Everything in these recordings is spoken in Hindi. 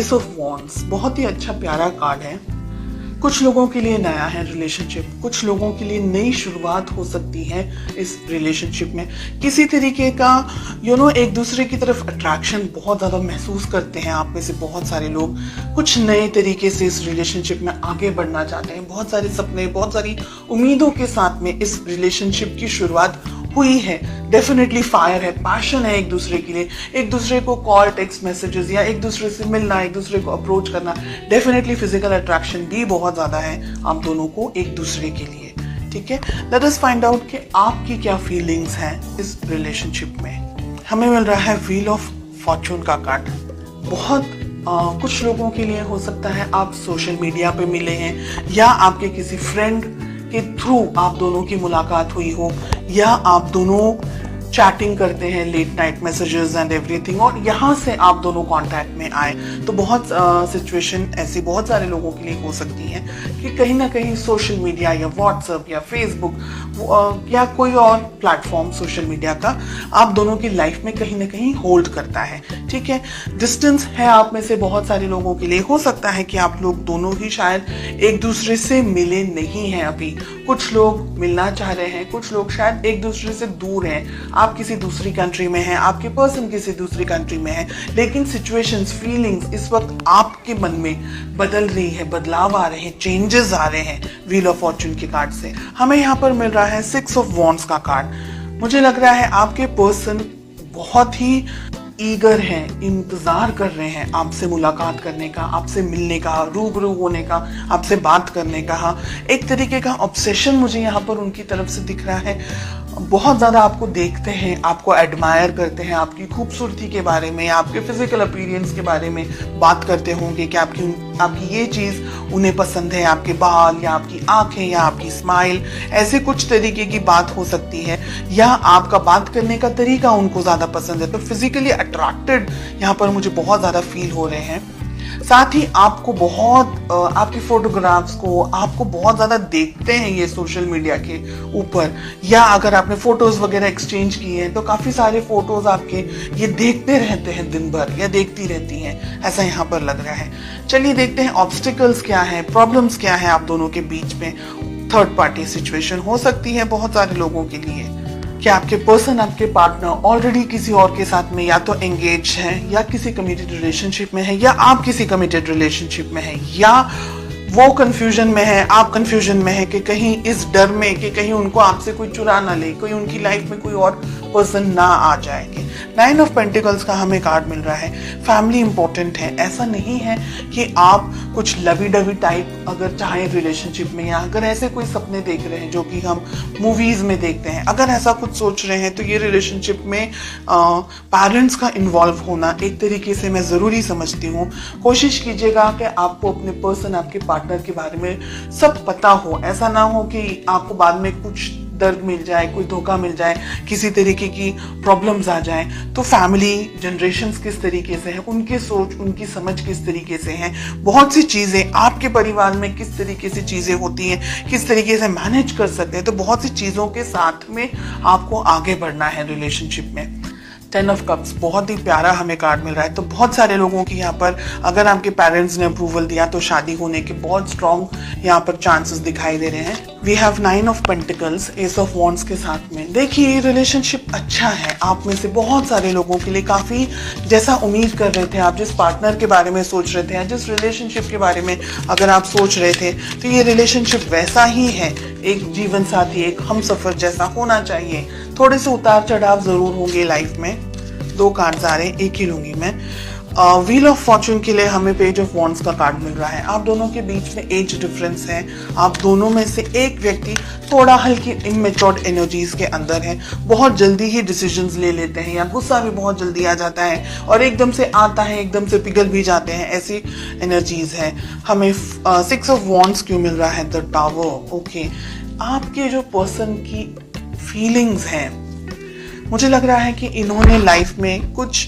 एस ऑफ वॉन्ड्स बहुत ही अच्छा प्यारा कार्ड है। कुछ लोगों के लिए नया है रिलेशनशिप, कुछ लोगों के लिए नई शुरुआत हो सकती है इस रिलेशनशिप में। किसी तरीके का एक दूसरे की तरफ अट्रैक्शन बहुत ज़्यादा महसूस करते हैं आप में से बहुत सारे लोग। कुछ नए तरीके से इस रिलेशनशिप में आगे बढ़ना चाहते हैं। बहुत सारे सपने, बहुत सारी उम्मीदों के साथ में इस रिलेशनशिप की शुरुआत हुई है। डेफिनेटली फायर है, पैशन है एक दूसरे के लिए, एक दूसरे को कॉल, टेक्स्ट मैसेजेस या एक दूसरे से मिलना, एक दूसरे को अप्रोच करना। डेफिनेटली फिजिकल अट्रैक्शन भी बहुत ज्यादा है आप दोनों को एक दूसरे के लिए। ठीक है, लेट अस फाइंड आउट कि आपकी क्या फीलिंग्स हैं इस रिलेशनशिप में। हमें मिल रहा है व्हील ऑफ फॉर्चून का कार्ड। बहुत कुछ लोगों के लिए हो सकता है आप सोशल मीडिया पे मिले हैं या आपके किसी फ्रेंड के थ्रू आप दोनों की मुलाकात हुई हो, या आप दोनों चैटिंग करते हैं, late night messages and everything, और यहाँ से आप दोनों कांटेक्ट में आए। तो बहुत सिचुएशन ऐसी बहुत सारे लोगों के लिए हो सकती है कि कहीं ना कहीं सोशल मीडिया या व्हाट्सएप या फेसबुक या कोई और प्लेटफॉर्म सोशल मीडिया का आप दोनों की लाइफ में कहीं ना कहीं होल्ड करता है। ठीक है, डिस्टेंस है आप में से बहुत सारे लोगों के लिए। हो सकता है कि आप लोग दोनों ही शायद एक दूसरे से मिले नहीं हैं अभी। कुछ लोग मिलना चाह रहे हैं, कुछ लोग शायद एक दूसरे से दूर हैं। आप किसी दूसरी कंट्री में हैं, आपके पर्सन किसी दूसरी कंट्री में है, लेकिन सिचुएशंस, फीलिंग्स इस वक्त आपके मन में बदल रही है, बदलाव आ रहे हैं, चेंजेस आ रहे हैं व्हील ऑफ फॉर्चून के कार्ड से। हमें यहाँ पर मिल रहा है 6 ऑफ वॉन्ड्स का कार्ड। मुझे लग रहा है आपके पर्सन बहुत ही ईगर हैं, इंतजार कर रहे हैं आपसे मुलाकात करने का, आपसे मिलने का, रूबरू होने का, आपसे बात करने का। एक तरीके का ऑब्सेशन मुझे यहाँ पर उनकी तरफ से दिख रहा है। बहुत ज़्यादा आपको देखते हैं, आपको एडमायर करते हैं, आपकी खूबसूरती के बारे में, आपके फिजिकल अपीयरेंस के बारे में बात करते होंगे कि आपकी ये चीज़ उन्हें पसंद है, आपके बाल या आपकी आंखें या आपकी स्माइल, ऐसे कुछ तरीके की बात हो सकती है, या आपका बात करने का तरीका उनको ज़्यादा पसंद है। तो फिजिकली अट्रैक्टेड यहाँ पर मुझे बहुत ज़्यादा फील हो रहे हैं। साथ ही आपको बहुत आपकी फोटोग्राफ्स को आपको बहुत ज़्यादा देखते हैं ये सोशल मीडिया के ऊपर, या अगर आपने फोटोज़ वगैरह एक्सचेंज किए हैं तो काफ़ी सारे फोटोज़ आपके ये देखते रहते हैं दिन भर, या देखती रहती हैं, ऐसा यहाँ पर लग रहा है। चलिए देखते हैं ऑब्स्टिकल्स क्या है, प्रॉब्लम्स क्या है आप दोनों के बीच में। थर्ड पार्टी सिचुएशन हो सकती है बहुत सारे लोगों के लिए। कि आपके पर्सन, आपके पार्टनर ऑलरेडी किसी और के साथ में या तो एंगेज है, या किसी कमिटेड रिलेशनशिप में है, या आप किसी कमिटेड रिलेशनशिप में है, या वो कंफ्यूजन में है, आप कंफ्यूजन में है कि कहीं इस डर में कि कहीं उनको आपसे कोई चुरा ना ले, कोई उनकी लाइफ में कोई और पर्सन ना आ जाएंगे। 9 ऑफ पेंटिकल्स का हमें कार्ड मिल रहा है। फैमिली इंपॉर्टेंट है। ऐसा नहीं है कि आप कुछ लवी डवी टाइप अगर चाहें रिलेशनशिप में, या अगर ऐसे कोई सपने देख रहे हैं जो कि हम मूवीज में देखते हैं, अगर ऐसा कुछ सोच रहे हैं तो ये रिलेशनशिप में पेरेंट्स का इन्वॉल्व होना एक तरीके से मैं ज़रूरी समझती हूँ। कोशिश कीजिएगा कि आपको अपने पर्सन, आपके पार्टनर के बारे में सब पता हो। ऐसा ना हो कि आपको बाद में कुछ दर्द मिल जाए, कोई धोखा मिल जाए, किसी तरीके की प्रॉब्लम्स आ जाए। तो फैमिली जनरेशन्स किस तरीके से है, उनकी सोच, उनकी समझ किस तरीके से है, बहुत सी चीज़ें आपके परिवार में किस तरीके से चीज़ें होती हैं, किस तरीके से मैनेज कर सकते हैं। तो बहुत सी चीज़ों के साथ में आपको आगे बढ़ना है रिलेशनशिप में। 10 ऑफ कप्स बहुत ही प्यारा हमें कार्ड मिल रहा है। तो बहुत सारे लोगों की यहाँ पर, अगर आपके पेरेंट्स ने अप्रूवल दिया तो शादी होने के बहुत स्ट्रॉन्ग यहाँ पर चांसेस दिखाई दे रहे हैं। We have 9 of pentacles, ace of wands के साथ में। देखिए ये रिलेशनशिप अच्छा है आप में से बहुत सारे लोगों के लिए। काफ़ी जैसा उम्मीद कर रहे थे आप, जिस पार्टनर के बारे में सोच रहे थे या जिस रिलेशनशिप के बारे में अगर आप सोच रहे थे, तो ये रिलेशनशिप वैसा ही है। एक जीवन साथी, एक हमसफर जैसा होना चाहिए। थोड़े से उतार चढ़ाव जरूर होंगे लाइफ में। 2 कार्ड्स आ रहे हैं, एक ही लूंगी मैं। व्हील ऑफ फॉर्चून के लिए हमें पेज ऑफ वॉन्ड्स का कार्ड मिल रहा है। आप दोनों के बीच में एज डिफरेंस है। आप दोनों में से एक व्यक्ति थोड़ा हल्की इमेच्योर्ड एनर्जीज के अंदर है, बहुत जल्दी ही डिसीजंस ले लेते हैं, या गुस्सा भी बहुत जल्दी आ जाता है और एकदम से आता है, एकदम से पिघल भी जाते हैं, ऐसी एनर्जीज है। हमें 6 ऑफ वॉन्ड्स क्यों मिल रहा है? The tower. ओके, आपके जो पर्सन की फीलिंग्स हैं, मुझे लग रहा है कि इन्होंने लाइफ में कुछ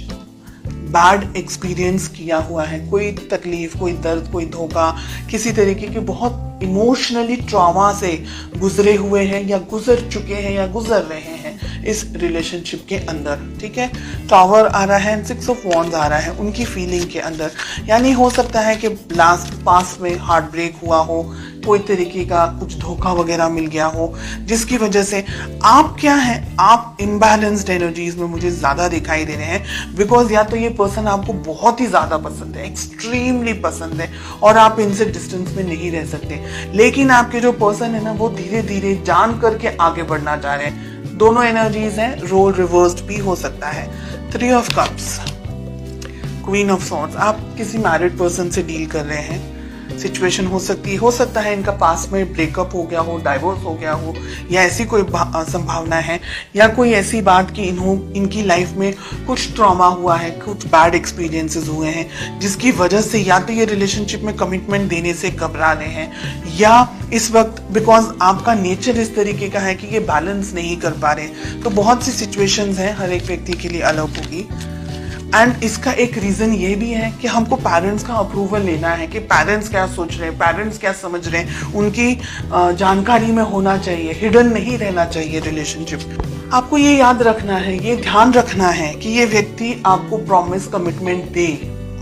बैड एक्सपीरियंस किया हुआ है। कोई तकलीफ, कोई दर्द, कोई धोखा, किसी तरीके के बहुत इमोशनली ट्रॉमा से गुजरे हुए हैं, या गुजर चुके हैं, या गुजर रहे हैं। इस रिलेशनशिप के अंदर, ठीक है। टावर आ रहा है, 6 ऑफ वॉन्ड्स आ रहा है उनकी फीलिंग के अंदर। यानी हो सकता है कि लास्ट पास में हार्ट ब्रेक हुआ हो, कोई तरीके का कुछ धोखा वगैरह मिल गया हो, जिसकी वजह से आप क्या है, आप इम्बैलेंस्ड एनर्जीज में मुझे ज्यादा दिखाई दे रहे हैं। बिकॉज या तो ये पर्सन आपको बहुत ही ज्यादा पसंद है, एक्सट्रीमली पसंद है, और आप इनसे डिस्टेंस में नहीं रह सकते, लेकिन आपके जो पर्सन है ना वो धीरे धीरे जान करके आगे बढ़ना चाह रहे हैं। दोनों एनर्जीज हैं, रोल रिवर्स्ड भी हो सकता है। 3 of cups, queen of swords, आप किसी मैरिड पर्सन से डील कर रहे हैं। सिचुएशन हो सकता है इनका पास में ब्रेकअप हो गया हो, डाइवोर्स हो गया हो, या ऐसी कोई संभावना है, या कोई ऐसी बात कि इनकी लाइफ में कुछ ट्रॉमा हुआ है, कुछ बैड एक्सपीरियंसेस हुए हैं, जिसकी वजह से या तो ये रिलेशनशिप में कमिटमेंट देने से घबरा रहे हैं, या इस वक्त बिकॉज आपका नेचर इस तरीके का है कि ये बैलेंस नहीं कर पा रहे। तो बहुत सी सिचुएशंस हैं, हर एक व्यक्ति के लिए अलग होगी। एंड इसका एक रीजन ये भी है कि हमको पेरेंट्स का अप्रूवल लेना है कि पेरेंट्स क्या सोच रहे हैं, पेरेंट्स क्या समझ रहे हैं, उनकी जानकारी में होना चाहिए, हिडन नहीं रहना चाहिए रिलेशनशिप। आपको ये याद रखना है, ये ध्यान रखना है कि ये व्यक्ति आपको प्रॉमिस कमिटमेंट दे।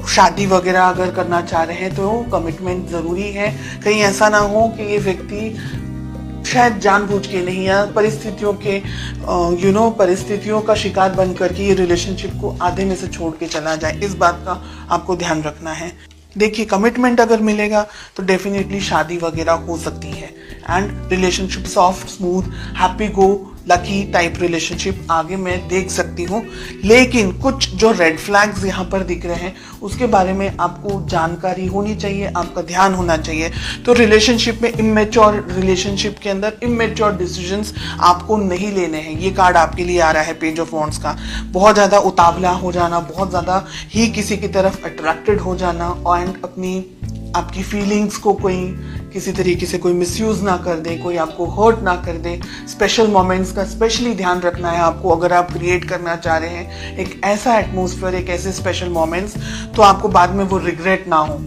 शादी वगैरह अगर करना चाह रहे हैं तो कमिटमेंट जरूरी है। कहीं ऐसा ना हो कि ये व्यक्ति शायद जानबूझ के नहीं, या परिस्थितियों के परिस्थितियों का शिकार बन करके ये रिलेशनशिप को आधे में से छोड़ के चला जाए। इस बात का आपको ध्यान रखना है। देखिए, कमिटमेंट अगर मिलेगा तो डेफिनेटली शादी वगैरह हो सकती है, and relationship soft, smooth, happy go lucky type relationship आगे मैं देख सकती हूँ। लेकिन कुछ जो रेड फ्लैग्स यहाँ पर दिख रहे हैं उसके बारे में आपको जानकारी होनी चाहिए, आपका ध्यान होना चाहिए। तो रिलेशनशिप में इमेच्योर, रिलेशनशिप के अंदर इमेच्योर डिसीजंस आपको नहीं लेने हैं। ये कार्ड आपके लिए आ रहा है, पेज ऑफ वॉन्ड्स का। बहुत ज़्यादा उतावला हो जाना, बहुत ज़्यादा ही किसी की तरफ अट्रैक्टेड हो जाना, एंड आपकी फीलिंग्स को कोई किसी तरीके से कोई मिसयूज ना कर दे, कोई आपको हर्ट ना कर दे। स्पेशल मोमेंट्स का स्पेशली ध्यान रखना है आपको। अगर आप क्रिएट करना चाह रहे हैं एक ऐसा एटमॉस्फेयर, एक ऐसे स्पेशल मोमेंट्स, तो आपको बाद में वो रिग्रेट ना हो।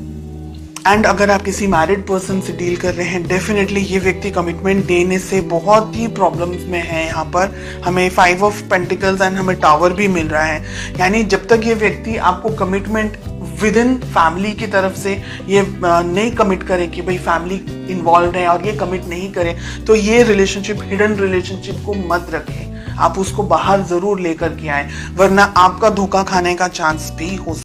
एंड अगर आप किसी मैरिड पर्सन से डील कर रहे हैं, डेफिनेटली ये व्यक्ति कमिटमेंट देने से बहुत ही प्रॉब्लम्स में है। यहाँ पर हमें 5 ऑफ पेंटिकल्स एंड हमें टावर भी मिल रहा है। यानी जब तक ये व्यक्ति आपको कमिटमेंट विद इन फैमिली की तरफ से ये नहीं कमिट करे कि भाई फैमिली इन्वॉल्व है और ये कमिट नहीं करे, तो ये रिलेशनशिप, हिडन रिलेशनशिप को मत रखें। आप उसको बाहर जरूर लेकर के आए, वरना आपका धोखा खाने का चांस भी हो